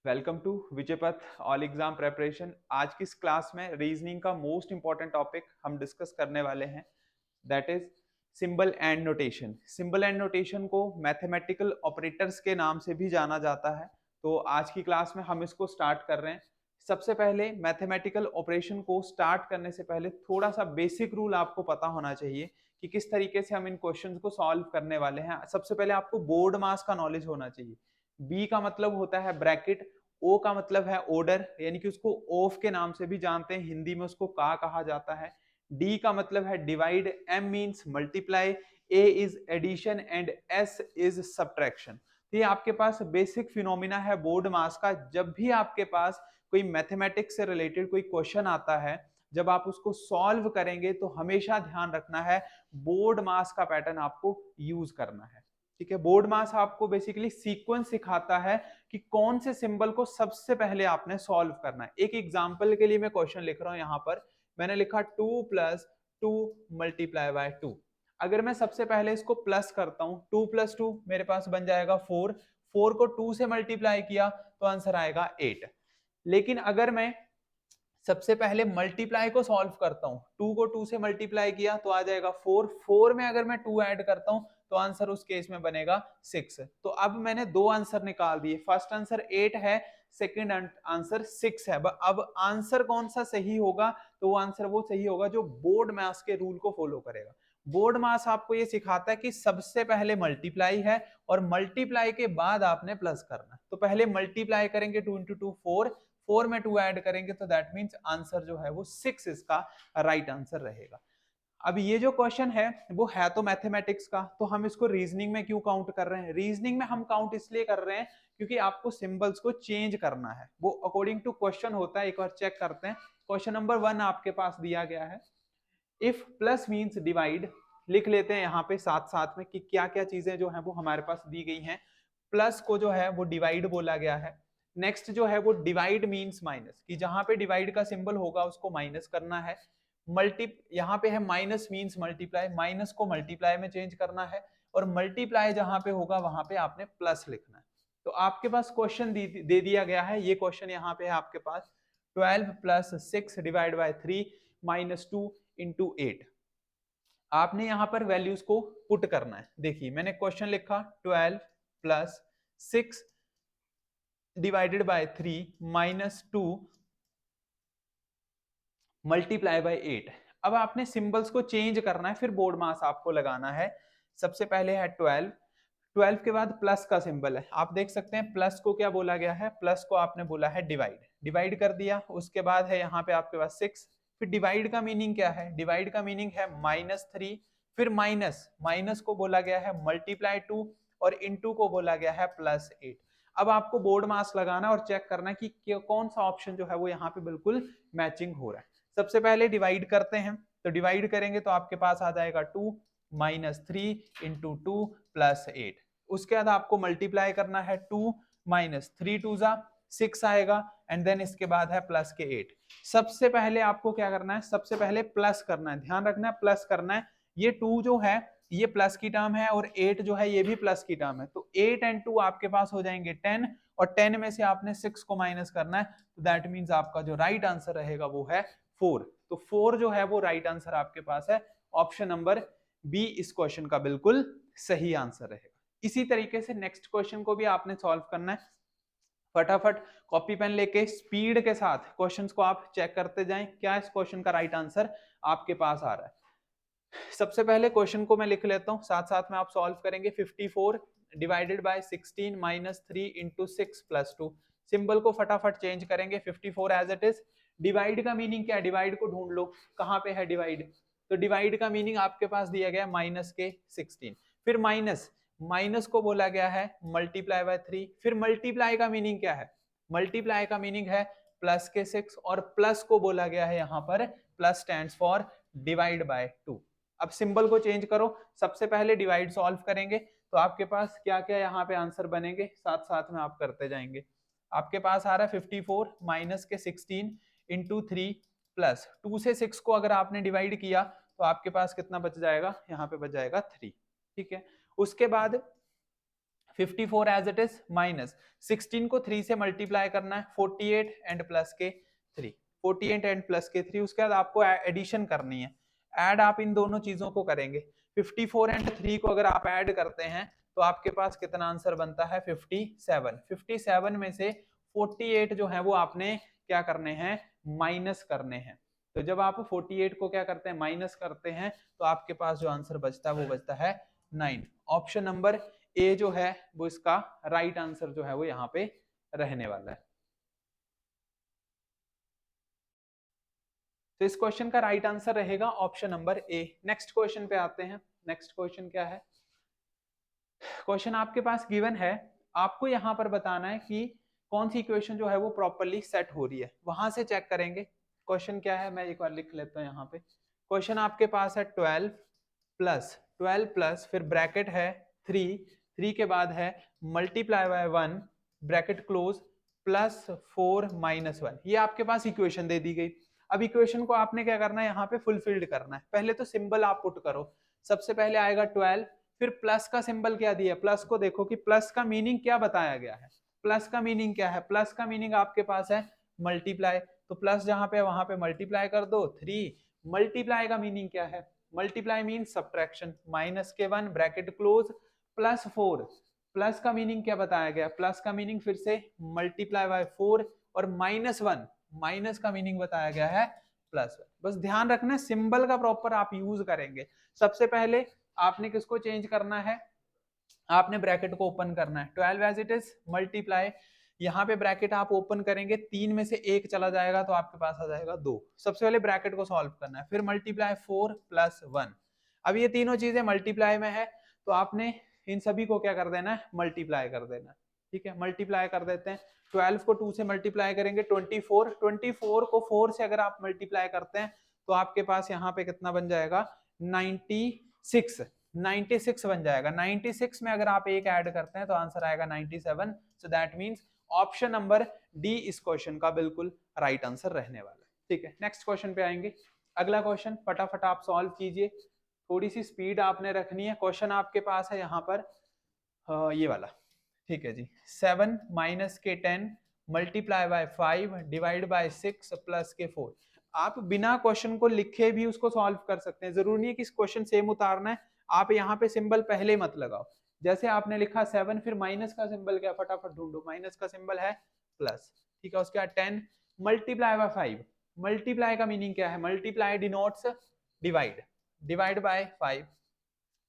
Welcome to Vijaypath all exam preparation. आज की इस क्लास में रीजनिंग का मोस्ट इंपॉर्टेंट टॉपिक हम डिस्कस करने वाले हैं, that is symbol and notation. Symbol and notation को मैथमेटिकल ऑपरेटर्स के नाम से भी जाना जाता है। तो आज की क्लास में हम इसको स्टार्ट कर रहे हैं। सबसे पहले मैथमेटिकल ऑपरेशन को स्टार्ट करने से पहले थोड़ा सा बेसिक रूल आपको पता होना चाहिए कि किस तरीके से हम इन क्वेश्चंस को सॉल्व करने वाले हैं। सबसे पहले आपको बोर्ड मास का नॉलेज होना चाहिए। बी का मतलब होता है ब्रैकेट, ओ का मतलब है ऑर्डर, यानी कि उसको ऑफ के नाम से भी जानते हैं, हिंदी में उसको का कहा जाता है। डी का मतलब है divide, M means multiply, A is addition and S is subtraction. तो ये आपके पास बेसिक फिनोमिना है बोर्ड मास का। जब भी आपके पास कोई मैथमेटिक्स से रिलेटेड कोई क्वेश्चन आता है, जब आप उसको सॉल्व करेंगे तो हमेशा ध्यान रखना है बोर्ड मास का पैटर्न आपको यूज करना है। ठीक है, बोर्ड मास आपको बेसिकली सीक्वेंस सिखाता है कि कौन से सिंबल को सबसे पहले आपने सॉल्व करना है। एक एग्जांपल के लिए मैं क्वेश्चन लिख रहा हूं, यहां पर मैंने लिखा 2 प्लस 2 मल्टीप्लाई बाय 2। अगर मैं सबसे पहले इसको प्लस करता हूं, 2 प्लस 2 मेरे पास बन जाएगा 4। 4 को 2 से मल्टीप्लाई किया तो आंसर आएगा 8। लेकिन अगर मैं सबसे पहले मल्टीप्लाई को सॉल्व करता हूं, 2 को 2 से मल्टीप्लाई किया तो आ जाएगा 4। 4 में अगर मैं 2 ऐड करता हूं तो आंसर उस केस में बनेगा 6। तो अब मैंने दो आंसर निकाल दिए, फर्स्ट आंसर 8 है, सेकंड आंसर 6 है। अब आंसर कौन सा सही होगा? तो वो आंसर वो सही होगा जो बोर्ड मास के रूल को फॉलो करेगा। बोर्ड मास आपको ये सिखाता है कि सबसे पहले मल्टीप्लाई है और मल्टीप्लाई के बाद आपने प्लस करना है। तो पहले मल्टीप्लाई करेंगे 2 इंटू 2 4, 4 में 2 ऐड करेंगे तो दैट मींस आंसर जो है वो 6 इसका राइट आंसर रहेगा। अब ये जो क्वेश्चन है वो है तो मैथमेटिक्स का, तो हम इसको रीजनिंग में क्यों काउंट कर रहे हैं? रीजनिंग में हम काउंट इसलिए कर रहे हैं क्योंकि आपको सिंबल्स को चेंज करना है। वो अकॉर्डिंग टू क्वेश्चन होता है, एक बार चेक करते हैं। क्वेश्चन नंबर 1 आपके पास दिया गया है, इफ प्लस मींस डिवाइड। लिख लेते हैं यहाँ पे साथ साथ में कि क्या क्या चीजें जो है वो हमारे पास दी गई हैं। प्लस को जो है वो डिवाइड बोला गया है। नेक्स्ट जो है वो डिवाइड मींस माइनस, कि जहां पे डिवाइड का सिंबल होगा उसको माइनस करना है। मल्टी यहाँ पे है माइनस मींस मल्टीप्लाई, माइनस को मल्टीप्लाई में चेंज करना है। और मल्टीप्लाई जहां पे होगा वहां पे आपने प्लस लिखना है। तो आपके पास क्वेश्चन दे दिया गया है, ये क्वेश्चन यहाँ पे है आपके पास, 12 plus 6 divide by 3 minus 2 into 8। आपने यहां पर वैल्यूज को पुट करना है। देखिए मैंने क्वेश्चन लिखा 12 plus 6 divided by 3 minus 2 multiply by 8। अब आपने सिंबल्स को चेंज करना है, फिर बोर्ड मास आपको लगाना है। सबसे पहले है 12, 12 के बाद प्लस का सिंबल है, आप देख सकते हैं प्लस को क्या बोला गया है, प्लस को आपने बोला है डिवाइड, डिवाइड कर दिया। उसके बाद है यहाँ पे आपके पास 6। फिर डिवाइड का मीनिंग क्या है? डिवाइड का मीनिंग है -3। फिर माइनस, माइनस को बोला गया है मल्टीप्लाई 2 और इनटू को बोला गया है +8। अब आपको बोर्ड मास लगाना और चेक करना कि कौन सा ऑप्शन जो है वो यहाँ पे बिल्कुल मैचिंग हो रहा है। सबसे पहले डिवाइड करते हैं, तो डिवाइड करेंगे तो आपके पास आ जाएगा 2 -3 इंटू 2 +8। उसके बाद आपको मल्टीप्लाई करना है, 2 -3 2 6 आएगा, एंड देन इसके बाद है प्लस के 8। सबसे पहले आपको क्या करना है? सबसे पहले प्लस करना है, ध्यान रखना है प्लस करना है। ये 2 जो है ये प्लस की टर्म है और 8 जो है ये भी प्लस की टर्म है, तो 8 एंड 2 आपके पास हो जाएंगे 10, और 10 में से आपने 6 को माइनस करना है। तो दैट मींस आपका जो राइट आंसर रहेगा वो है 4। तो 4 जो है वो राइट आंसर आपके पास है। ऑप्शन नंबर बी इस क्वेश्चन का बिल्कुल सही आंसर रहेगा। इसी तरीके से नेक्स्ट क्वेश्चन को भी आपने सॉल्व करना है। फटाफट कॉपी पेन लेके स्पीड के साथ क्वेश्चंस को आप चेक करते जाएं, क्या इस क्वेश्चन का राइट आंसर आपके पास आ रहा है। सबसे पहले क्वेश्चन को मैं लिख लेता हूं, साथ साथ में आप सॉल्व करेंगे। 54 divided by 16 minus 3 into 6 plus 2। Symbol को फटाफट चेंज करेंगे, 54 एज इट इज। डिवाइड का मीनिंग क्या है? डिवाइड को ढूंढ लो, कहां पे है डिवाइड? तो डिवाइड का मीनिंग आपके पास दिया गया माइनस के 16। फिर माइनस, माइनस को बोला गया है मल्टीप्लाई बाय 3। फिर मल्टीप्लाई का मीनिंग क्या है? मल्टीप्लाई का मीनिंग है प्लस के 6, और प्लस को बोला गया है यहाँ पर plus stands for divide by 2। अब सिंबल को चेंज करो, सबसे पहले डिवाइड सॉल्व करेंगे तो आपके पास क्या क्या यहाँ पे आंसर बनेंगे, साथ साथ में आप करते जाएंगे। आपके पास आ रहा है 54 माइनस के 16 इंटू 3 प्लस 2 से 6 को अगर आपने डिवाइड किया तो आपके पास कितना बच जाएगा? यहाँ पे बच जाएगा 3। ठीक है, उसके बाद 54 एज इट इज माइनस 16 को 3 से मल्टीप्लाई करना है 48 एंड प्लस के 3, 48 एंड प्लस के 3। उसके बाद आपको एडिशन करनी है, ऐड आप इन दोनों चीजों को करेंगे। 54 एंड 3 को अगर आप ऐड करते हैं तो आपके पास कितना आंसर बनता है 57। 57 में से 48 जो है वो आपने क्या करने हैं, माइनस करने हैं। तो जब आप 48 को क्या करते हैं, माइनस करते हैं, तो आपके पास जो आंसर बचता है वो बचता है 9। ऑप्शन नंबर ए जो है वो इसका राइट आंसर जो है वो यहाँ पे रहने वाला है। तो इस क्वेश्चन का राइट आंसर रहेगा option number A. Next question पे आते हैं। नेक्स्ट क्वेश्चन क्या है, क्वेश्चन आपके पास गिवन है, आपको यहाँ पर बताना है कि कौन सी इक्वेशन जो है वो प्रॉपर्ली सेट हो रही है, वहां से चेक करेंगे। क्वेश्चन क्या है, मैं एक बार लिख लेता हूँ यहाँ पे। क्वेश्चन आपके पास है 12 प्लस फिर ब्रैकेट है 3 के बाद है multiply by 1 bracket close plus 4 minus 1। ये आपके पास इक्वेशन दे दी गई। अब इक्वेशन को आपने क्या करना है, यहाँ पे फुलफिल्ड करना है। पहले तो सिंबल आप पुट करो। सबसे पहले आएगा 12, फिर प्लस का सिंबल क्या दिया, प्लस को देखो कि प्लस का मीनिंग क्या बताया गया है। प्लस का मीनिंग क्या है, प्लस का मीनिंग आपके पास है मल्टीप्लाई, तो प्लस जहां पे वहां पे मल्टीप्लाई कर दो 3। मल्टीप्लाई का मीनिंग क्या है, मल्टीप्लाई मीन्स सब्ट्रैक्शन, माइनस के 1 ब्रैकेट क्लोज प्लस 4। प्लस का मीनिंग क्या बताया गया, प्लस का मीनिंग फिर से मल्टीप्लाई बाय 4 और माइनस 1, माइनस का मीनिंग बताया गया है प्लस 1। बस ध्यान रखना सिंबल का प्रॉपर आप यूज करेंगे। सबसे पहले आपने किसको चेंज करना है, आपने ब्रैकेट को ओपन करना है। 12 एज इट इज मल्टीप्लाई, यहाँ पे ब्रैकेट आप ओपन करेंगे, 3 में से 1 चला जाएगा तो आपके पास आ जाएगा 2। सबसे पहले ब्रैकेट को सॉल्व करना है, फिर मल्टीप्लाई 4 प्लस 1। अब ये तीनों चीजें मल्टीप्लाई में है तो आपने इन सभी को क्या कर देना है, मल्टीप्लाई कर देना है। ठीक है, मल्टीप्लाई कर देते हैं। 12 को 2 से मल्टीप्लाई करेंगे 24, 24 को 4 से अगर आप मल्टीप्लाई करते हैं तो आपके पास यहाँ पे कितना बन जाएगा 96, 96 बन जाएगा। 96 में अगर आप एक ऐड करते हैं तो आंसर आएगा 97। So that means option number D इस क्वेश्चन का बिल्कुल राइट आंसर रहने वाला है। ठीक है, नेक्स्ट क्वेश्चन पे आएंगे। अगला क्वेश्चन फटाफट आप सॉल्व कीजिए, थोड़ी सी स्पीड आपने रखनी है। क्वेश्चन आपके पास है यहाँ पर ये वाला। ठीक है जी, 7 माइनस के 10 multiply by 5 divide by 6 plus के 4। आप बिना क्वेश्चन को लिखे भी उसको सॉल्व कर सकते हैं, जरूरी नहीं है कि क्वेश्चन सेम उतारना है। आप यहाँ पे सिंबल पहले मत लगाओ। जैसे आपने लिखा 7, फिर माइनस का सिंबल क्या, फटाफट ढूंढो, माइनस का सिंबल है प्लस। ठीक है, उसके बाद 10 मल्टीप्लाई बाय 5। मल्टीप्लाई का मीनिंग क्या है, multiply denotes divide, divide bye 5।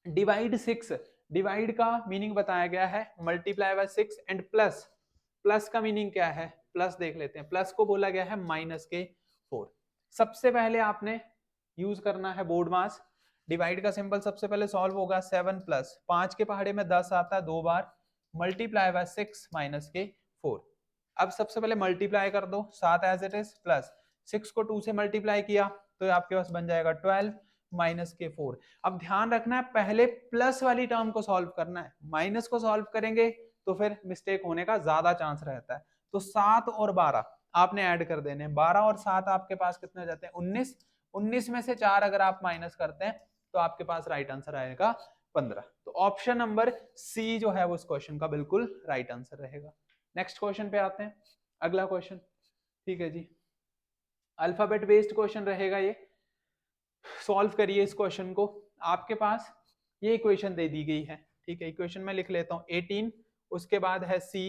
Divide 6, divide का मीनिंग बताया गया है multiply by 6 and plus, plus का मीनिंग क्या है, प्लस देख लेते हैं। प्लस को बोला गया है माइनस के 4। सबसे पहले आपने यूज करना है बोर्ड मास। डिवाइड का सिंबल सबसे पहले सॉल्व होगा 7 प्लस 5 के पहाड़े में 10 आता है 2 बार, मल्टीप्लाई बाय 6 माइनस के 4। अब सबसे पहले मल्टीप्लाई कर दो 7 एज इट इज प्लस 6 को 2 से मल्टीप्लाई किया तो आपके पास बन जाएगा 12 माइनस के 4। अब ध्यान रखना है पहले प्लस वाली टर्म को सॉल्व करना है, माइनस को सॉल्व करेंगे तो फिर मिस्टेक होने का ज्यादा चांस रहता है। तो 7 और 12 आपने ऐड कर देने, 12 और 7 आपके पास कितने हो जाते हैं 19। 19 में से 4 अगर आप माइनस करते हैं तो आपके पास राइट आंसर आएगा 15। तो ऑप्शन नंबर सी जो है वो इस क्वेश्चन का बिल्कुल राइट आंसर रहेगा। नेक्स्ट क्वेश्चन पे आते हैं, अगला क्वेश्चन। ठीक है जी, अल्फाबेट बेस्ड क्वेश्चन रहेगा ये। सॉल्व करिए इस क्वेश्चन को। आपके पास ये इक्वेशन दे दी गई है। ठीक है, इक्वेशन में लिख लेता हूँ 18, उसके बाद है C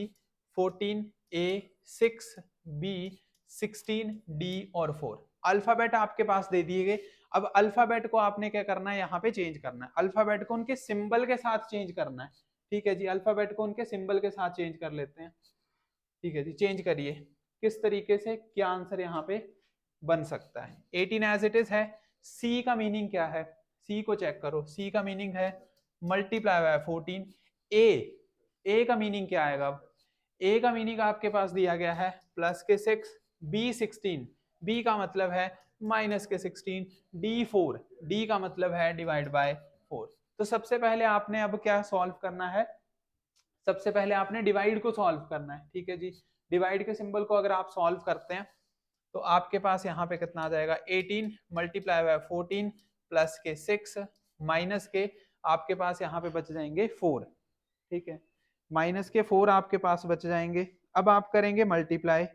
14, A 6, B 16, D और 4। अल्फाबेट आपके पास दे दिए गए। अब अल्फाबेट को आपने क्या करना है, यहाँ पे चेंज करना है। अल्फाबेट को उनके सिंबल के साथ चेंज करना है। ठीक है जी, अल्फाबेट को उनके सिंबल के साथ चेंज कर लेते हैं। ठीक है जी, चेंज करिए किस तरीके से, क्या आंसर यहाँ पे बन सकता है। 18 एज इट इज है। C का मीनिंग क्या है, C को चेक करो। C का मीनिंग है मल्टीप्लाई बाय 14। A का मीनिंग क्या आएगा, A का मीनिंग आपके पास दिया गया है प्लस के 6, B 16, B का मतलब है माइनस के 16, D 4, D का मतलब है डिवाइड बाय 4। तो सबसे पहले आपने अब क्या सॉल्व करना है, सबसे पहले आपने डिवाइड को सॉल्व करना है। ठीक है जी, डिवाइड के सिंबल को अगर आप सॉल्व करते हैं तो आपके पास यहाँ पे कितना आ जाएगा 18 मल्टीप्लाई बाय 14 प्लस के 6 माइनस के आपके पास यहाँ पे बच जाएंगे 4। ठीक है, माइनस के 4 आपके पास बच जाएंगे। अब आप करेंगे मल्टीप्लाई,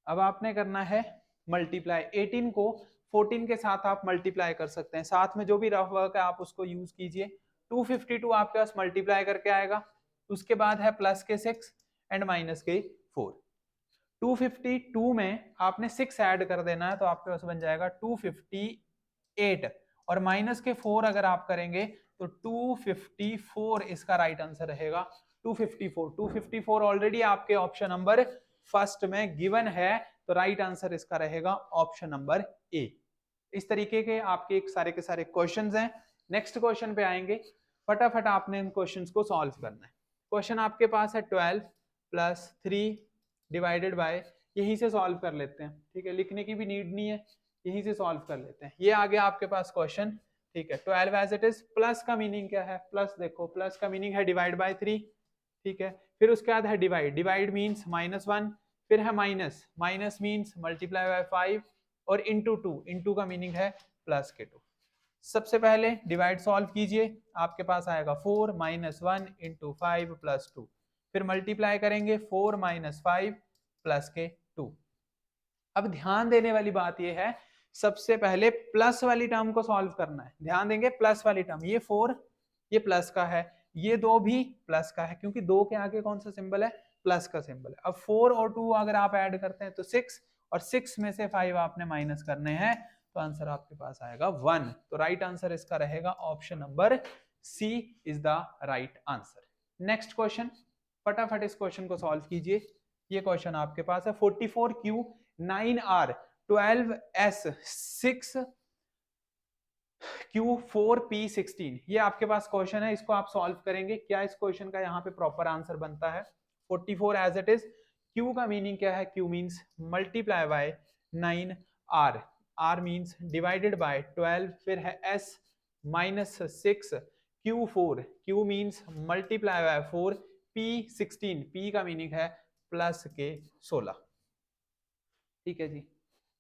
अब आपने करना है मल्टीप्लाई। 18 को 14 के साथ आप मल्टीप्लाई कर सकते हैं, साथ में जो भी रफ वर्क है आप उसको यूज कीजिए। 252 आपके पास मल्टीप्लाई करके आएगा, उसके बाद है प्लस के 6 एंड माइनस के 4। 252 में आपने 6 ऐड कर देना है तो आपके पास बन जाएगा 258, और माइनस के 4 अगर आप करेंगे तो 254 इसका राइट आंसर रहेगा। 254 ऑलरेडी आपके ऑप्शन नंबर फर्स्ट में गिवन है, तो राइट आंसर इसका रहेगा ऑप्शन नंबर ए। इस तरीके के आपके एक सारे के सारे क्वेश्चंस हैं। नेक्स्ट क्वेश्चन पे आएंगे, फटाफट आपने इन क्वेश्चंस को सॉल्व करना है। क्वेश्चन आपके पास है 12 + 3 डिवाइडेड बाय, यहीं से सॉल्व कर लेते हैं, ठीक है, लिखने की भी नीड नहीं है, यहीं से सॉल्व कर लेते हैं। ये आ गया आपके पास क्वेश्चन, ठीक है। 12 एज इट इज, प्लस का मीनिंग क्या है, प्लस देखो प्लस का मीनिंग है डिवाइड बाय 3, ठीक है। फिर उसके बाद है डिवाइड, डिवाइड मीन्स -1, फिर है minus, minus means multiply by 5, और इंटू 2, इंटू का मीनिंग है प्लस के 2। सबसे पहले डिवाइड सॉल्व कीजिए, आपके पास आएगा 4 - 1 × 5 + 2, फिर मल्टीप्लाई करेंगे 4 - 5 + के 2। अब ध्यान देने वाली बात यह है, सबसे पहले प्लस वाली टर्म को सॉल्व करना है। ध्यान देंगे प्लस वाली टर्म, ये 4 ये प्लस का है, ये 2 भी प्लस का है, क्योंकि 2 के आगे कौन सा सिंबल है, प्लस का सिंबल है। अब 4 और 2 अगर आप ऐड करते हैं तो 6, और 6 में से 5 आपने माइनस करने हैं, तो आंसर आपके पास आएगा 1। तो राइट आंसर इसका रहेगा option number C is the right answer. Next question, फटाफट इस क्वेश्चन को सॉल्व कीजिए। ये क्वेश्चन आपके पास है 44Q 9R 12S 6Q4P16, ये आपके पास क्वेश्चन है, इसको आप सॉल्व करेंगे। क्या इस क्वेश्चन का यहाँ पे प्रॉपर आंसर बनता है? 44 एज इट इज, Q का मीनिंग क्या है, Q means multiply by 9R, R means divided by 12, फिर है S -6 Q4, Q means multiply by 4, P16, P का मीनिंग है प्लस के 16, ठीक है जी।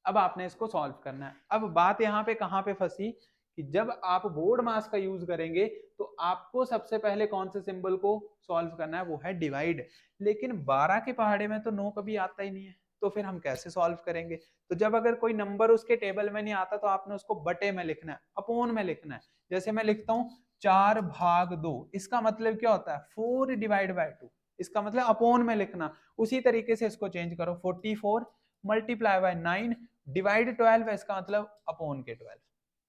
अब आपने इसको सॉल्व करना है। अब बात यहाँ पे कहाँ पे फंसी कि जब आप बोर्ड मास का यूज करेंगे तो आपको सबसे पहले कौन से सिंबल को सॉल्व करना है, वो है डिवाइड। लेकिन 12 के पहाड़े में तो 9 कभी आता ही नहीं है, तो फिर हम कैसे सॉल्व करेंगे? तो जब अगर कोई नंबर उसके टेबल में नहीं आता तो आपने उसको बटे में लिखना है, अपोन में लिखना है। जैसे मैं लिखता हूँ 4/2, इसका मतलब क्या होता है 4 / 2, इसका मतलब अपोन में लिखना। उसी तरीके से इसको चेंज करो, 44 मल्टीप्लाई बाय 9 डिवाइड 12 है, इसका मतलब अपॉन के 12,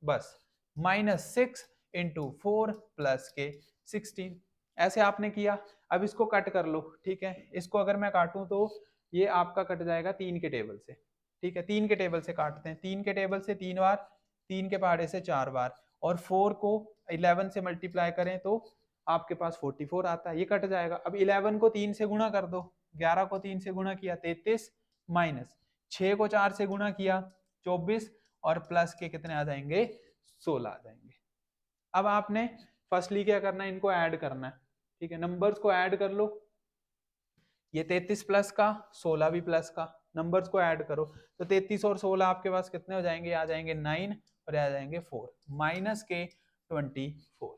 बस -6 × 4 + के 16, ऐसे आपने किया। अब इसको कट कर लो, ठीक है। इसको अगर मैं काटूं तो ये आपका कट जाएगा 3 के टेबल से, ठीक है। 3 के टेबल से काटते हैं, 3 के टेबल से 3 बार, 3 के पहाड़े से 4 बार, और 4 को 11 से मल्टीप्लाई करें तो आपके पास 44 आता है, ये कट जाएगा। अब 11 को 3 से गुणा कर दो, 11 को 3 से गुणा किया 33, माइनस 6 को 4 से गुणा किया 24, और प्लस के कितने आ जाएंगे 16 आ जाएंगे। अब आपने फर्स्टली क्या करना है, इनको ऐड करना है, ठीक है। नंबर्स को ऐड कर लो, ये 33 प्लस का 16 भी प्लस का, नंबर्स को ऐड करो तो 33 और 16 आपके पास कितने हो जाएंगे, आ जाएंगे 9, और आ जाएंगे 4, माइनस के 24।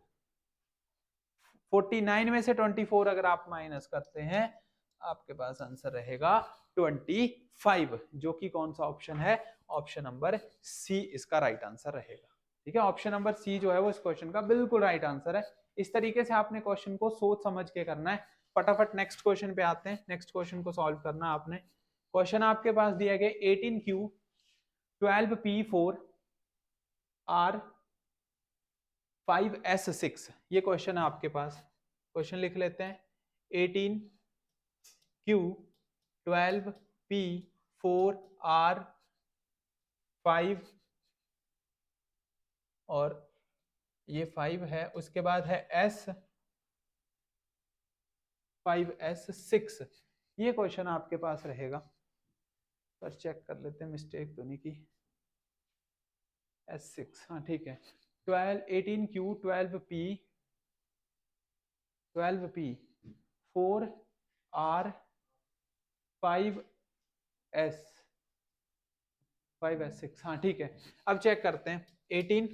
49 में से 24 अगर आप माइनस करते हैं, आपके पास आंसर रहेगा 25, जो कि कौन सा ऑप्शन है, ऑप्शन नंबर सी इसका राइट आंसर रहेगा, ठीक है। ऑप्शन नंबर सी जो है वो इस क्वेश्चन का बिल्कुल राइट आंसर है। इस तरीके से आपने क्वेश्चन को सोच समझ के करना है। फटाफट नेक्स्ट क्वेश्चन पे आते हैं, नेक्स्ट क्वेश्चन को सॉल्व करना है आपने। क्वेश्चन आपके पास दिया गया 18Q 12P4 R 5S6, ये क्वेश्चन है आपके पास। क्वेश्चन लिख लेते हैं, 18Q 12P4 R 5, और ये 5 है, उसके बाद है S 5S6, ये क्वेश्चन आपके पास रहेगा। पर चेक कर लेते हैं मिस्टेक तो नहीं की, S6, हाँ ठीक है। 18Q 12P 4 R 5S 6, हाँ ठीक है। अब चेक करते हैं, 18,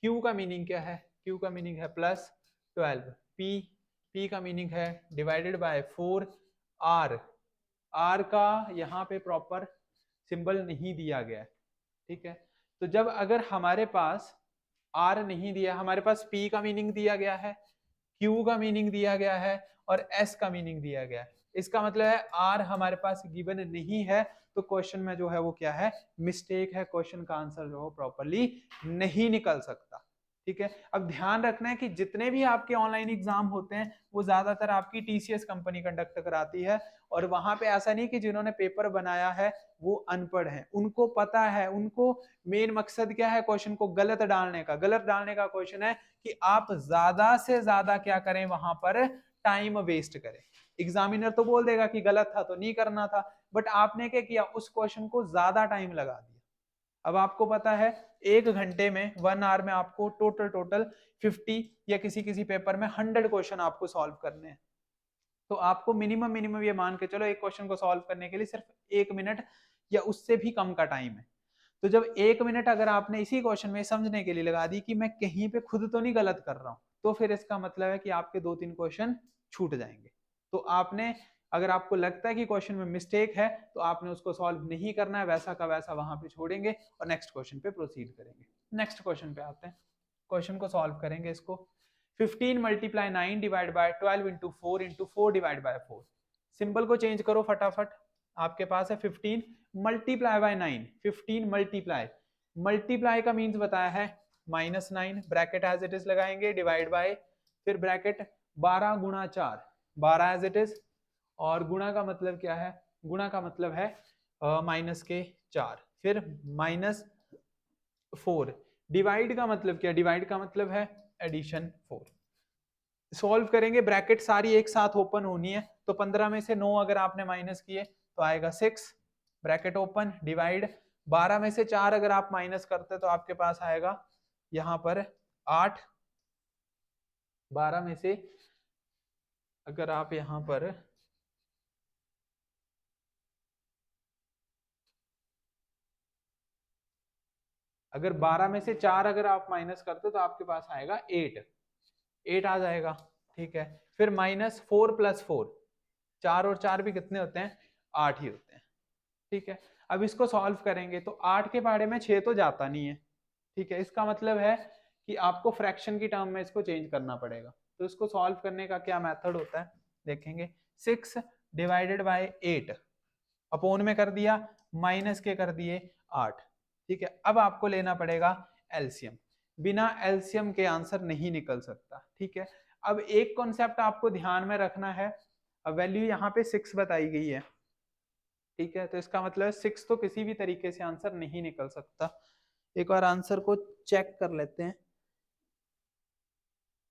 Q का मीनिंग क्या है, Q का मीनिंग है +12, P का मीनिंग है डिवाइडेड बाय 4, R का यहाँ पे प्रॉपर सिंबल नहीं दिया गया है, ठीक है। तो जब अगर हमारे पास R नहीं दिया, हमारे पास P का मीनिंग दिया गया है, Q का मीनिंग दिया गया है और S का मीनिंग दिया गया है, इसका मतलब है R हमारे पास गिवन नहीं है, तो क्वेश्चन में जो है वो क्या है, मिस्टेक है, क्वेश्चन का आंसर जो है प्रॉपर्ली नहीं निकल सकता, ठीक है। अब ध्यान रखना है कि जितने भी आपके ऑनलाइन एग्जाम होते हैं वो ज्यादातर आपकी TCS कंपनी कंडक्ट कराती है, और वहां पे ऐसा नहीं कि जिन्होंने पेपर बनाया है वो अनपढ़ हैं, उनको पता है, उनको मेन मकसद क्या है, क्वेश्चन को गलत डालने का। गलत डालने का क्वेश्चन है कि आप ज्यादा से ज्यादा क्या करें, वहां पर टाइम वेस्ट करें। एग्जामिनर तो बोल देगा कि गलत था तो नहीं करना था, बट आपने क्या किया, उस क्वेश्चन को ज्यादा टाइम लगा दिया। अब आपको पता है 1 घंटे में 1 आवर में आपको टोटल 50 या किसी किसी पेपर में 100 क्वेश्चन आपको सॉल्व करने हैं, तो आपको मिनिमम ये मान के चलो एक क्वेश्चन को सॉल्व करने के लिए सिर्फ 1 मिनट या उससे भी कम का टाइम है। तो जब 1 मिनट अगर आपने इसी क्वेश्चन में समझने के लिए लगा दी कि मैं कहीं पे खुद तो नहीं गलत कर रहा हूं, तो फिर इसका मतलब है कि आपके 2-3 क्वेश्चन छूट जाएंगे। तो आपने, अगर आपको लगता है कि क्वेश्चन में मिस्टेक है, तो आपने उसको सॉल्व नहीं करना है, वैसा का वैसा वहां पे छोड़ेंगे और नेक्स्ट क्वेश्चन पे प्रोसीड करेंगे। नेक्स्ट क्वेश्चन पे आते हैं, क्वेश्चन को सॉल्व करेंगे। इसको 15 multiply 9 divide by 12 into 4 divide by 4। Symbol को चेंज करो फटाफट। आपके पास है 15 मल्टीप्लाई बाय 9, 15 मल्टीप्लाई का मीन्स बताया है -9, ब्रैकेट एज इट इज लगाएंगे, डिवाइड बाय, फिर ब्रैकेट 12 गुणा 4, 12 एज इट इज, और गुणा का मतलब क्या है, गुणा का मतलब है -4, फिर -4, डिवाइड का मतलब क्या, डिवाइड का मतलब है एडिशन 4। सॉल्व करेंगे, ब्रैकेट सारी एक साथ ओपन होनी है, तो 15 में से 9 अगर आपने माइनस किए तो आएगा 6, ब्रैकेट ओपन, डिवाइड 12 में से 4 अगर आप माइनस करते तो आपके पास आएगा यहां पर 8, 12 में से अगर आप यहां पर अगर 12 में से 4 अगर आप माइनस करते तो आपके पास आएगा 8 आ जाएगा, ठीक है। फिर -4 + 4, 4 और 4 भी कितने होते हैं, 8 ही होते हैं, ठीक है। अब इसको सॉल्व करेंगे तो 8 के बारे में 6 तो जाता नहीं है, ठीक है। इसका मतलब है कि आपको फ्रैक्शन की टर्म में इसको चेंज करना पड़ेगा। तो इसको सॉल्व करने का क्या मेथड होता है देखेंगे। 6 डिवाइडेड बाय 8 अपोन में कर दिया, माइनस के कर दिए 8, ठीक है। अब आपको लेना पड़ेगा एलसीएम, बिना एलसीएम के आंसर नहीं निकल सकता, ठीक है। अब एक कॉन्सेप्ट आपको ध्यान में रखना है, अब वैल्यू यहाँ पे 6 बताई गई है, ठीक है, तो इसका मतलब 6 तो किसी भी तरीके से आंसर नहीं निकल सकता। एक बार आंसर को चेक कर लेते हैं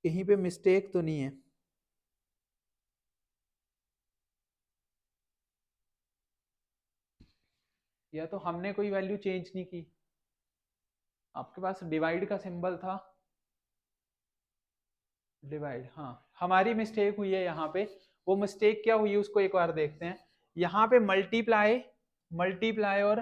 कहीं पे मिस्टेक तो नहीं है। या तो हमने कोई वैल्यू चेंज नहीं की, आपके पास डिवाइड का सिंबल था, डिवाइड, हाँ हमारी मिस्टेक हुई है यहाँ पे। वो मिस्टेक क्या हुई है उसको एक बार देखते हैं। यहाँ पे मल्टीप्लाई और,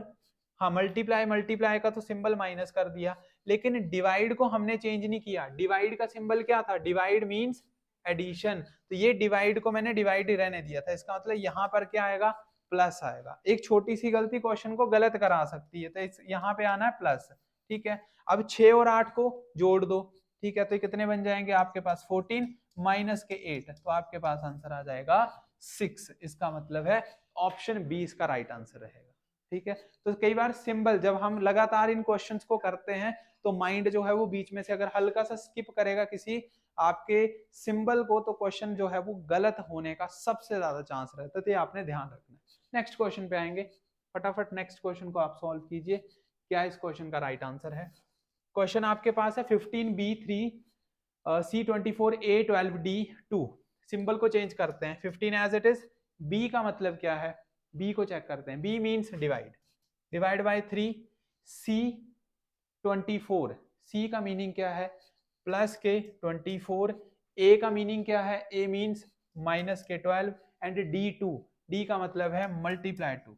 हाँ मल्टीप्लाई का तो सिंबल माइनस कर दिया, लेकिन डिवाइड को हमने चेंज नहीं किया। डिवाइड का सिंबल क्या था, डिवाइड मींस एडिशन, तो ये डिवाइड को मैंने डिवाइड ही रहने दिया था, इसका मतलब यहाँ पर क्या आएगा, प्लस आएगा। एक छोटी सी गलती क्वेश्चन को गलत करा सकती है, तो यहाँ पे आना है प्लस, ठीक है। अब 6 और 8 को जोड़ दो, ठीक है, तो कितने बन जाएंगे आपके पास 14 माइनस के 8, तो आपके पास आंसर आ जाएगा 6। इसका मतलब है ऑप्शन बी इसका राइट आंसर रहेगा, ठीक है। तो कई बार सिंबल जब हम लगातार इन क्वेश्चंस को करते हैं तो माइंड जो है वो बीच में से अगर हल्का सा स्किप करेगा किसी आपके सिंबल को, तो क्वेश्चन जो है वो गलत होने का सबसे ज्यादा चांस रहता है, तो ये आपने ध्यान रखना है। नेक्स्ट क्वेश्चन पे आएंगे, फटाफट नेक्स्ट क्वेश्चन को आप सॉल्व कीजिए, क्या इस क्वेश्चन का राइट आंसर है। क्वेश्चन आपके पास है 15B3 C24A12D2, सिंबल को चेंज करते हैं, 15 एज इट इज, बी का मतलब क्या है, बी को चेक करते हैं, B means divide, divide by 3, C24, C का मीनिंग क्या है, प्लस के 24, ए का मीनिंग क्या है, ए मींस माइनस के 12, एंड D2, डी का मतलब है मल्टीप्लाई 2।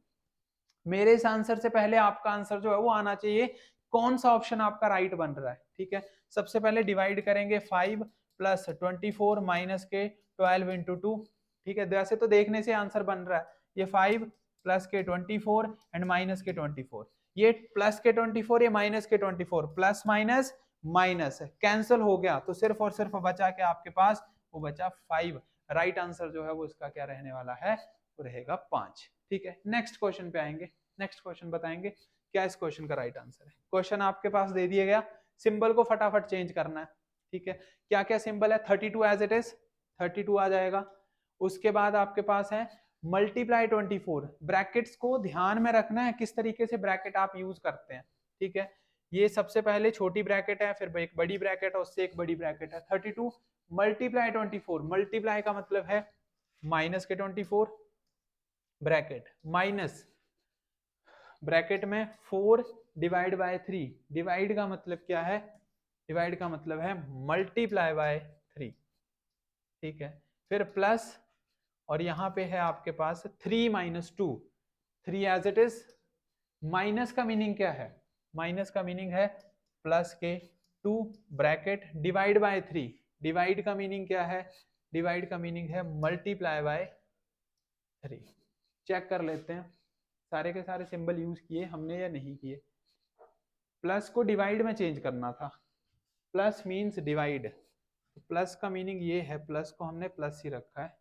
मेरे इस आंसर से पहले आपका आंसर जो है वो आना चाहिए कौन सा ऑप्शन आपका राइट बन रहा है। ठीक है, सबसे पहले डिवाइड करेंगे 5 प्लस 24 माइनस के 12 इंटू 2। ठीक है, वैसे तो देखने से आंसर बन रहा है, ये 5 प्लस के 24 एंड माइनस के 24, ये प्लस के 24 ये माइनस के 24, प्लस माइनस माइनस कैंसिल हो गया, तो सिर्फ और सिर्फ बचा के आपके पास वो बचा 5। राइट आंसर जो है वो इसका क्या रहने वाला है, वो रहेगा 5। ठीक है, नेक्स्ट क्वेश्चन पे आएंगे। नेक्स्ट क्वेश्चन बताएंगे क्या इस क्वेश्चन का राइट आंसर है। क्वेश्चन आपके पास दे दिया गया, सिंबल को फटाफट चेंज करना है। ठीक है, क्या क्या सिंबल है, 32 एज इट इज 32 आ जाएगा। उसके बाद आपके पास है मल्टीप्लाई 24, ब्रैकेट्स को ध्यान में रखना है किस तरीके से ब्रैकेट आप यूज करते हैं। ठीक है, ये सबसे पहले छोटी ब्रैकेट है, फिर एक बड़ी ब्रैकेट है, उससे एक बड़ी ब्रैकेट है। 32 मल्टीप्लाई 24, मल्टीप्लाई का मतलब है माइनस के 24 ब्रैकेट माइनस ब्रैकेट में 4 डिवाइड बाय 3, डिवाइड का मतलब क्या है, डिवाइड का मतलब है मल्टीप्लाई बाय 3। ठीक है, फिर प्लस और यहां पे है आपके पास 3 minus 2, 3 as it is. Minus का मीनिंग क्या है, माइनस का मीनिंग है प्लस के 2 ब्रैकेट डिवाइड बाय 3, डिवाइड का मीनिंग क्या है, डिवाइड का मीनिंग है मल्टीप्लाई बाय 3। चेक कर लेते हैं सारे के सारे सिंबल यूज किए हमने या नहीं किए। प्लस को डिवाइड में चेंज करना था, प्लस मींस डिवाइड, प्लस का मीनिंग ये है, प्लस को हमने प्लस ही रखा है,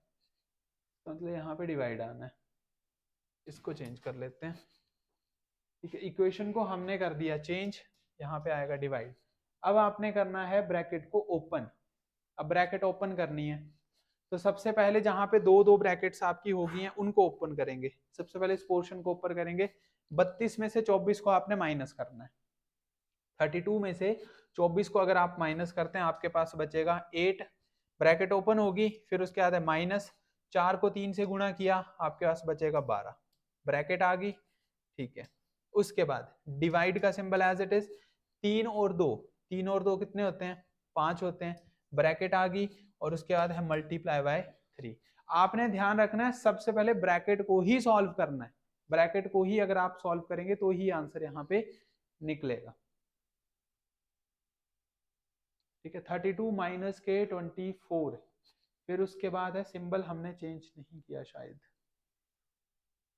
मतलब यहाँ पे डिवाइड आना है, इसको चेंज कर लेते हैं। ठीक है, इक्वेशन को हमने कर दिया चेंज, यहाँ पे आएगा डिवाइड। अब आपने करना है ब्रैकेट को ओपन। अब ब्रैकेट ओपन करनी है तो सबसे पहले जहां पे दो दो ब्रैकेट्स आपकी होगी हैं उनको ओपन करेंगे। सबसे पहले इस पोर्शन को ओपन करेंगे, 32 में से 24 को आपने माइनस करना है। 32 में से 24 को अगर आप माइनस करते हैं आपके पास बचेगा 8, ब्रैकेट ओपन होगी, फिर उसके बाद है माइनस 4 को 3 से गुणा किया आपके पास बचेगा 12, ब्रैकेट आ गई। ठीक है, उसके बाद डिवाइड का सिंबल एज इट इज, 3 और 2, 3 और 2 कितने होते हैं, 5 होते हैं, ब्रैकेट आ गई, और उसके बाद है मल्टीप्लाई बाय 3। आपने ध्यान रखना है सबसे पहले ब्रैकेट को ही सॉल्व करना है, ब्रैकेट को ही अगर आप सॉल्व करेंगे तो ही आंसर यहाँ पे निकलेगा। ठीक है, 32 माइनस के 24, फिर उसके बाद है सिंबल हमने चेंज नहीं किया शायद,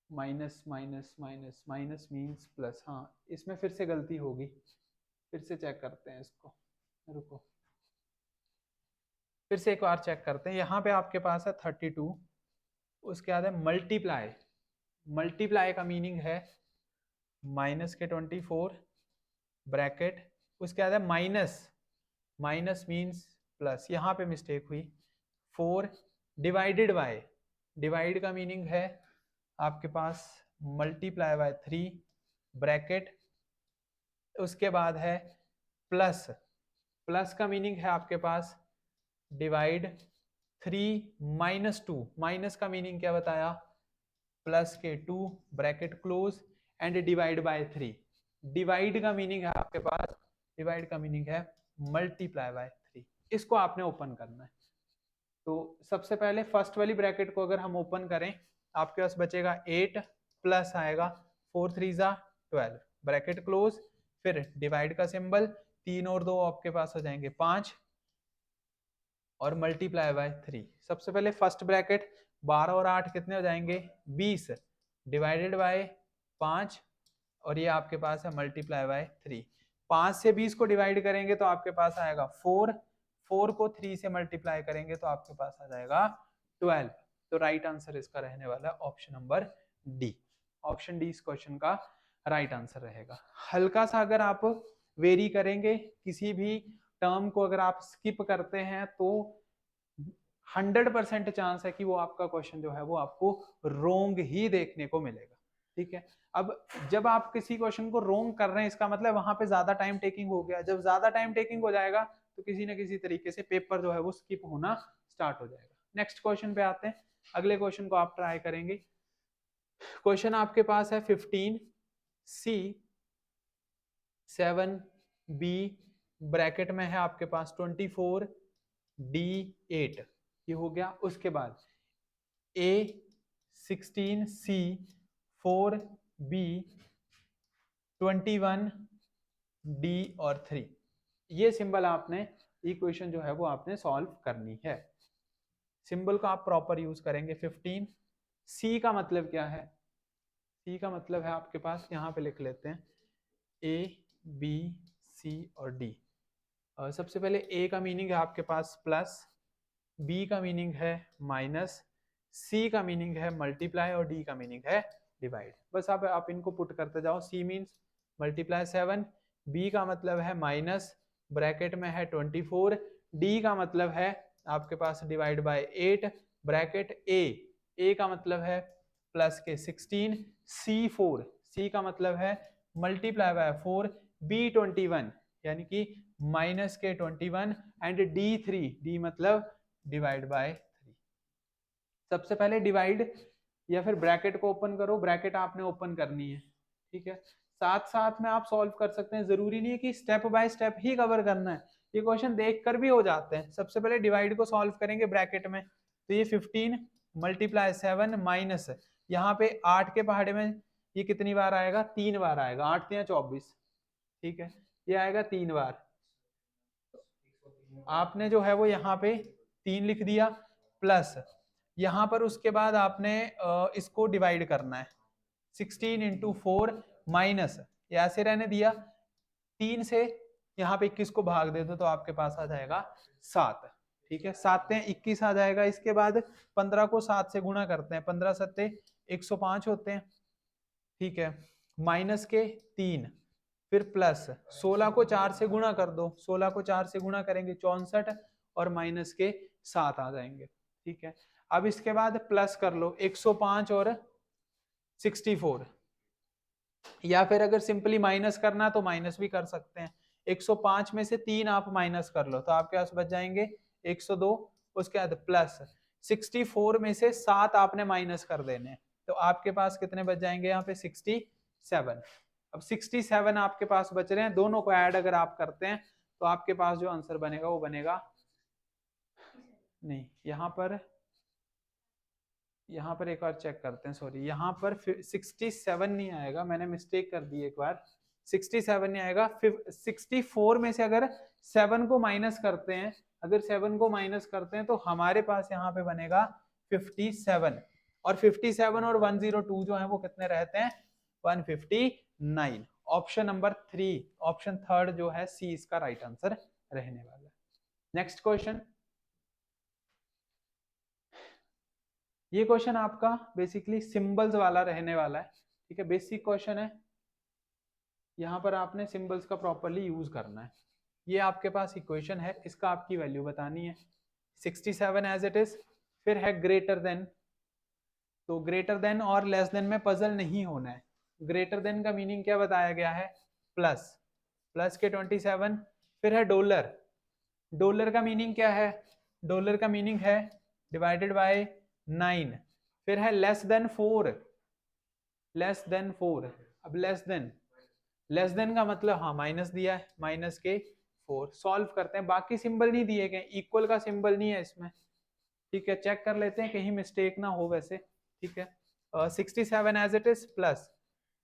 minus minus minus minus means plus, हाँ इसमें फिर से गलती होगी, फिर से चेक करते हैं इसको, रुको फिर से एक बार चेक करते हैं। यहाँ पे आपके पास है 32, उसके बाद है मल्टीप्लाई, मल्टीप्लाई का मीनिंग है माइनस के 24 ब्रैकेट, उसके बाद है माइनस, माइनस मीन्स प्लस, यहाँ पे मिस्टेक हुई, 4 डिवाइडेड बाय, डिवाइड का मीनिंग है आपके पास मल्टीप्लाई बाय 3 ब्रैकेट, उसके बाद है प्लस, प्लस का मीनिंग है आपके पास डिवाइड 3 माइनस 2, माइनस का मीनिंग क्या बताया, प्लस के 2 bracket close and divide by 3, divide का मीनिंग है आपके पास, डिवाइड का मीनिंग है मल्टीप्लाई बाय 3, इसको आपने ओपन करना है। तो सबसे पहले फर्स्ट वाली ब्रैकेट को अगर हम ओपन करें आपके पास बचेगा 8 प्लस आएगा 4 3 जा 12 ब्रैकेट क्लोज, फिर डिवाइड का सिंबल, 3 और 2 आपके पास हो जाएंगे 5 और मल्टीप्लाई बाय 3। सबसे पहले फर्स्ट ब्रैकेट 12 और 8 कितने हो जाएंगे 20 डिवाइडेड बाय 5 और ये आपके पास है मल्टीप्लाई बाय 3। 5 से 20 को डिवाइड करेंगे तो आपके पास आएगा 4, 4 को 3 से मल्टीप्लाई करेंगे तो आपके पास आ जाएगा 12। तो राइट आंसर इसका रहने वाला है option number D. Option D इस क्वेश्चन का राइट आंसर रहेगा। हल्का सा अगर आप वेरी करेंगे, किसी भी टर्म को अगर आप स्किप करते हैं तो 100% चांस है कि वो आपका क्वेश्चन जो है वो आपको रोंग ही देखने को मिलेगा। ठीक है, अब जब आप किसी क्वेश्चन को रोंग कर रहे हैं इसका मतलब वहां पे ज्यादा टाइम टेकिंग हो गया, जब ज्यादा टाइम टेकिंग हो जाएगा तो किसी न किसी तरीके से पेपर जो है वो स्किप होना स्टार्ट हो जाएगा। नेक्स्ट क्वेश्चन पे आते हैं, अगले क्वेश्चन को आप ट्राई करेंगे। क्वेश्चन आपके पास है 15C 7B ब्रैकेट में है आपके पास 24D8, ये हो गया। उसके बाद A 16C 4B 21 D और 3। ये सिंबल आपने इक्वेशन जो है वो आपने सॉल्व करनी है। सिंबल को आप प्रॉपर यूज करेंगे। 15 C का मतलब क्या है? C का मतलब है आपके पास, यहाँ पे लिख लेते हैं A B C और D। सबसे पहले A का मीनिंग है आपके पास प्लस, B का मीनिंग है माइनस, C का मीनिंग है मल्टीप्लाई और D का मीनिंग है डिवाइड। बस आप इनको पुट करते जाओ। C मीन्स मल्टीप्लाई 7, B का मतलब है माइनस, ब्रैकेट में है 24, D का मतलब है आपके पास डिवाइड बाय 8, ब्रैकेट A का मतलब है प्लस के 16, C का मतलब है मल्टीप्लाई बाय 4, B 21 यानी कि माइनस के 21 एंड D मतलब डिवाइड बाय 3। सबसे पहले डिवाइड या फिर ब्रैकेट को ओपन करो, ब्रैकेट आपने ओपन करनी है, ठीक है। साथ साथ में आप सॉल्व कर सकते हैं, जरूरी नहीं है कि step by step he cover करना है, ये क्वेश्चन देख कर भी हो जाते हैं। सबसे पहले डिवाइड को सॉल्व करेंगे ब्रैकेट में, तो ये 15 मल्टीप्लाई 7 माइनस, यहाँ पे 8 के पहाड़े में ये कितनी बार आएगा? 3 बार आएगा, 8 3 24, ठीक है, ये आएगा 3 बार। आपने जो है वो यहाँ पे 3 लिख दिया, प्लस यहाँ पर उसके बाद आपने इसको डिवाइड करना है, 16 इंटू 4 माइनस, ऐसे रहने दिया, 3 से यहाँ पे 21 को भाग दे दो तो आपके पास आ जाएगा 7, ठीक है, 7 21 आ जाएगा। इसके बाद 15 को 7 से गुणा करते हैं, 15 सत्ते 105 होते हैं, ठीक है, माइनस के 3, फिर प्लस 16 को 4 से गुणा कर दो, 16 को 4 से गुणा करेंगे 64 और माइनस के 7 आ जाएंगे, ठीक है। अब इसके बाद प्लस कर लो 105 और 64, या फिर अगर सिंपली माइनस करना तो माइनस भी कर सकते हैं। 105 में से 3 आप माइनस कर लो तो आपके पास बच जाएंगे 102, उसके बाद प्लस 64 में से 7 आपने माइनस कर देने, तो आपके पास कितने बच जाएंगे यहाँ पे? 67। अब 67 आपके पास बच रहे हैं, दोनों को ऐड अगर आप करते हैं तो आपके पास जो आंसर बनेगा वो बनेगा, नहीं यहाँ पर एक बार चेक करते हैं, सॉरी यहाँ पर 67 नहीं आएगा, मैंने मिस्टेक कर दी एक बार, 67 नहीं आएगा। 64 में से अगर 7 को माइनस करते हैं, अगर 7 को माइनस करते हैं तो हमारे पास यहाँ पे बनेगा 57, और 57 और 102 जो है वो कितने रहते हैं? 159। ऑप्शन नंबर 3, ऑप्शन थर्ड जो है सी इसका राइट आंसर रहने वाला है। नेक्स्ट क्वेश्चन, ये क्वेश्चन आपका बेसिकली सिंबल्स वाला रहने वाला है, ठीक है, बेसिक क्वेश्चन है, यहाँ पर आपने सिंबल्स का प्रॉपरली यूज करना है। ये आपके पास इक्वेशन है, इसका आपकी वैल्यू बतानी है, 67 एज इट इज, फिर है ग्रेटर देन, तो ग्रेटर देन और लेस देन में पजल नहीं होना है। ग्रेटर देन का मीनिंग क्या बताया गया है? प्लस, प्लस के 27, फिर है डॉलर, डॉलर का मीनिंग क्या है? डॉलर का मीनिंग है डिवाइडेड बाय 9, फिर है लेस देन 4, लेस देन 4, अब लेस देन का मतलब हाँ माइनस दिया है, माइनस के 4। सॉल्व करते हैं, बाकी सिंबल नहीं दिए गए, इक्वल का सिंबल नहीं है इसमें, ठीक है, चेक कर लेते हैं कहीं मिस्टेक ना हो वैसे, ठीक है। 67 एज इट इज प्लस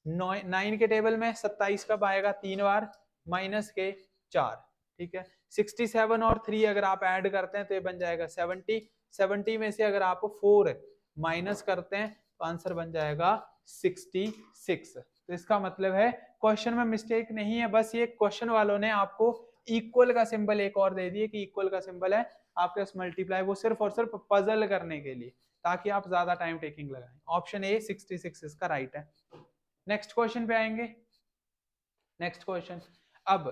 9 के टेबल में 27 कब आएगा? 3 बार, माइनस के 4, ठीक है। 67 और 3 अगर आप ऐड करते हैं तो ये बन जाएगा 70, 70 में से अगर आप 4 माइनस करते हैं तो आंसर बन जाएगा 66। तो इसका मतलब है क्वेश्चन में मिस्टेक नहीं है, बस ये क्वेश्चन वालों ने आपको इक्वल का सिंबल एक और दे दिए कि इक्वल का सिंबल है आपके पास मल्टीप्लाई, वो सिर्फ और सिर्फ पजल करने के लिए, ताकि आप ज्यादा टाइम टेकिंग लगाएं। ऑप्शन ए 66 इसका राइट है। नेक्स्ट क्वेश्चन पे आएंगे। नेक्स्ट क्वेश्चन, अब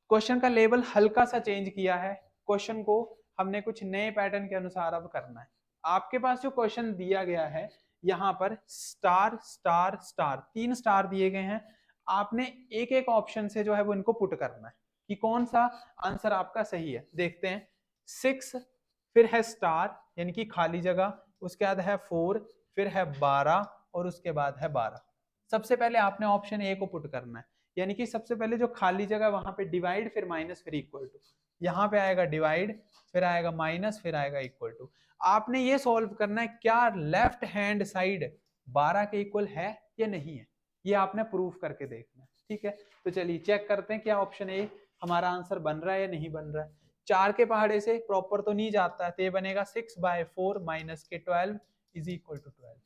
क्वेश्चन का लेवल हल्का सा चेंज किया है, क्वेश्चन को हमने कुछ नए पैटर्न के अनुसार अब करना है। आपके पास जो क्वेश्चन दिया गया है यहाँ पर स्टार स्टार स्टार, 3 स्टार दिए गए हैं, आपने एक एक ऑप्शन से जो है वो इनको पुट करना है कि कौन सा आंसर आपका सही है। देखते हैं, 6, फिर है स्टार यानी कि खाली जगह, उसके बाद है 4, फिर है 12 और उसके बाद है 12। सबसे पहले आपने ऑप्शन ए को पुट करना है, यानी कि सबसे पहले जो खाली जगह वहां पे डिवाइड, फिर माइनस, फिर इक्वल टू, यहाँ पे आएगा डिवाइड, फिर आएगा माइनस, फिर आएगा इक्वल टू। आपने ये सॉल्व करना है क्या लेफ्ट हैंड साइड 12 के इक्वल है या नहीं है, ये आपने प्रूफ करके देखना है। ठीक है, तो चलिए चेक करते हैं क्या ऑप्शन ए हमारा आंसर बन रहा है या नहीं बन रहा है। 4 के पहाड़े से प्रॉपर तो नहीं जाता है, तो ये बनेगा 6/4 माइनस के 12 इज इक्वल टू 12।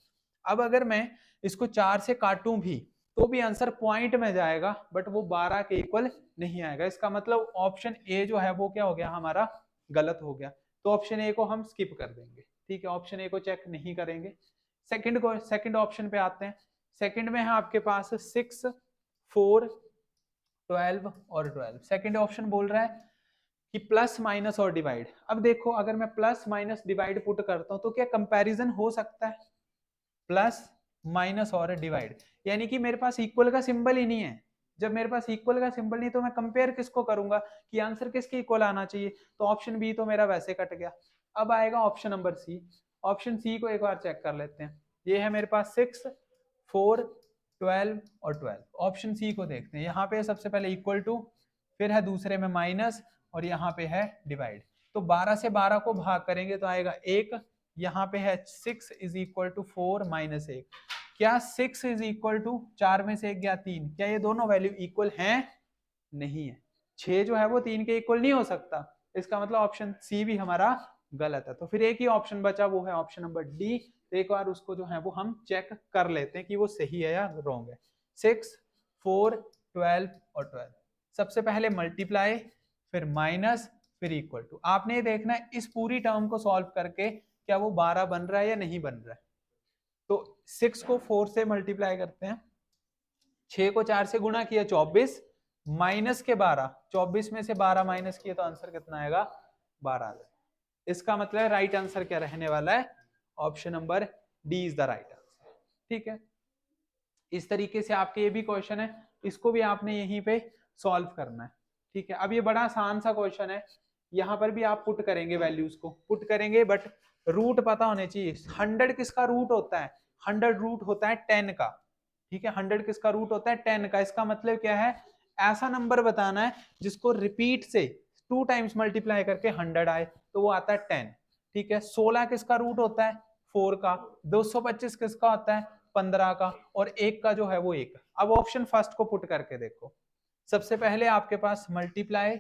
अब अगर मैं इसको 4 से काटूं भी तो भी आंसर पॉइंट में जाएगा, बट वो 12 के इक्वल नहीं आएगा। इसका मतलब ऑप्शन ए जो है वो क्या हो गया हमारा, गलत हो गया। तो ऑप्शन ए को हम स्किप कर देंगे, ठीक है, ऑप्शन ए को चेक नहीं करेंगे। सेकंड ऑप्शन पे आते हैं। सेकंड में है आपके पास 6, 4, 12 और 12। सेकंड ऑप्शन बोल रहा है कि प्लस माइनस और डिवाइड। अब देखो अगर मैं प्लस माइनस डिवाइड पुट करता हूं तो क्या कंपैरिजन हो सकता है, प्लस माइनस और डिवाइड, यानी कि मेरे पास इक्वल का सिंबल ही नहीं है। जब मेरे पास इक्वल का सिंबल नहीं तो मैं कंपेयर किसको करूंगा कि आंसर किसके इक्वल आना चाहिए, तो ऑप्शन बी तो मेरा वैसे कट गया। अब आएगा option number C. Option C को एक बार चेक कर लेते हैं। ये है मेरे पास 6, 4, 12 और 12। ऑप्शन सी को देखते हैं। यहाँ पे सबसे पहले इक्वल टू, फिर है दूसरे में माइनस और यहाँ पे है डिवाइड। तो 12 से 12 को भाग करेंगे तो आएगा 1। यहाँ पे है 6 इज इक्वल टू 4 माइनस 1। क्या 6 इज इक्वल टू 4 में से 1 गया 3, क्या ये दोनों वैल्यू इक्वल हैं? नहीं है। 6 जो है वो 3 के इक्वल नहीं हो सकता। इसका मतलब ऑप्शन सी भी हमारा गलत है। तो फिर एक ही ऑप्शन बचा, वो है ऑप्शन नंबर डी। तो एक बार उसको जो है वो हम चेक कर लेते हैं कि वो सही है या रॉन्ग है। 6, 4, 12 और 12। सबसे पहले मल्टीप्लाई, फिर माइनस, फिर इक्वल टू। आपने ये देखना है इस पूरी टर्म को सॉल्व करके क्या वो 12 बन रहा है या नहीं बन रहा है। तो 6 को 4 से मल्टीप्लाई करते हैं, 6 को 4 से गुणा किया 24, माइनस के 12, 24 में से 12 माइनस किया तो आंसर कितना आएगा, 12 आ जाएगा। इसका मतलब राइट आंसर क्या रहने वाला है, option number D is the right answer. ठीक है, इस तरीके से आपके ये भी क्वेश्चन है, इसको भी आपने यहीं पे सॉल्व करना है। ठीक है, अब ये बड़ा आसान सा क्वेश्चन है, यहाँ पर भी आप पुट करेंगे, वैल्यूज को पुट करेंगे, बट रूट पता होने चाहिए। 100 किसका रूट होता है, 100 रूट होता है 10 का। ठीक है, 100 किसका रूट होता है, 10 का। इसका मतलब क्या है, ऐसा नंबर बताना है जिसको रिपीट से 2 टाइम्स मल्टीप्लाई करके 100 आए, तो वो आता है 10। ठीक है, 16 किसका रूट होता है, 4 का। 225 किसका होता है, 15 का। और 1 का जो है वो 1। अब ऑप्शन फर्स्ट को पुट करके देखो। सबसे पहले आपके पास मल्टीप्लाई,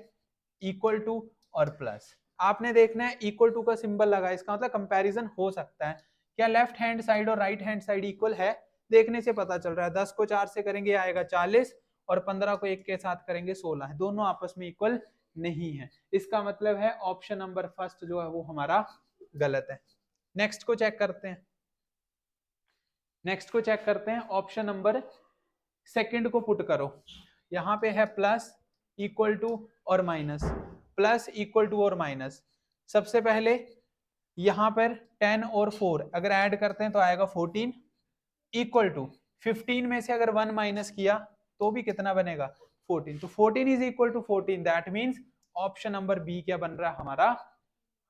इक्वल टू और प्लस। आपने देखना है इक्वल टू का सिंबल लगा, इसका मतलब कंपैरिजन हो सकता है। क्या लेफ्ट हैंड साइड और राइट हैंड साइड इक्वल है, देखने से पता चल रहा है। 10 को 4 से करेंगे आएगा 40 और 15 को 1 के साथ करेंगे 16 है, दोनों आपस में इक्वल नहीं है। इसका मतलब है ऑप्शन नंबर फर्स्ट जो है वो हमारा गलत है। नेक्स्ट को चेक करते हैं। नेक्स्ट को चेक करते हैं, ऑप्शन नंबर सेकंड को पुट करो। यहाँ पे है प्लस, इक्वल टू और माइनस, प्लस, इक्वल टू और माइनस। सबसे पहले यहाँ पर 10 और 4 अगर ऐड करते हैं तो आएगा 14, इक्वल टू 15 में से अगर 1 माइनस किया तो भी कितना बनेगा, 14। तो 14 is equal to 14, that means option number B क्या बन रहा है हमारा,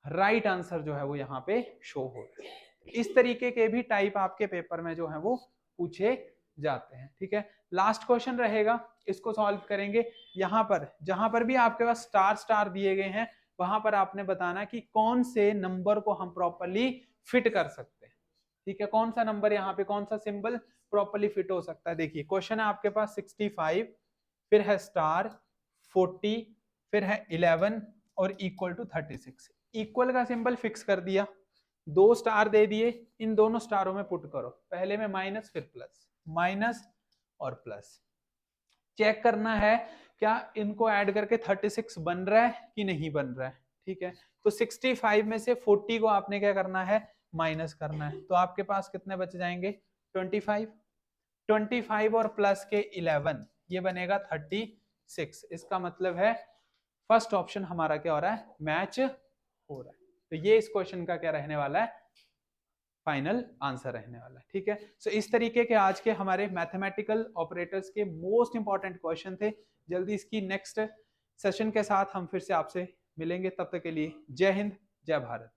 राइट आंसर जो है वो यहाँ पे शो हो रहा है। इस तरीके के भी टाइप आपके पेपर में जो है वो पूछे जाते हैं। ठीक है, लास्ट क्वेश्चन रहेगा, इसको सॉल्व करेंगे। यहाँ पर जहां पर भी आपके पास स्टार स्टार दिए गए हैं वहां पर आपने बताना कि कौन से नंबर को हम प्रॉपर्ली फिट कर सकते हैं। ठीक है, कौन सा नंबर यहाँ पे, कौन सा सिंबल प्रॉपर्ली फिट हो सकता है। देखिए क्वेश्चन है आपके पास 65, फिर है स्टार, 40, फिर है 11 और इक्वल टू 36। इक्वल का सिंबल फिक्स कर दिया, 2 स्टार दे दिए, इन दोनों स्टारों में पुट करो, पहले में माइनस फिर प्लस, माइनस और प्लस। चेक करना है क्या इनको ऐड करके 36 बन रहा है कि नहीं बन रहा है। ठीक है, तो 65 में से 40 को आपने क्या करना है, माइनस करना है। तो आपके पास कितने बच जाएंगे, 25। 25 और प्लस के 11, ये बनेगा 36। इसका मतलब है फर्स्ट ऑप्शन हमारा क्या हो रहा है, मैच हो रहा है। तो ये इस क्वेश्चन का क्या रहने वाला है, फाइनल आंसर रहने वाला है। ठीक है, सो इस तरीके के आज के हमारे मैथमेटिकल ऑपरेटर्स के मोस्ट इंपॉर्टेंट क्वेश्चन थे। जल्दी इसकी नेक्स्ट सेशन के साथ हम फिर से आपसे मिलेंगे, तब तक के लिए जय हिंद, जय भारत।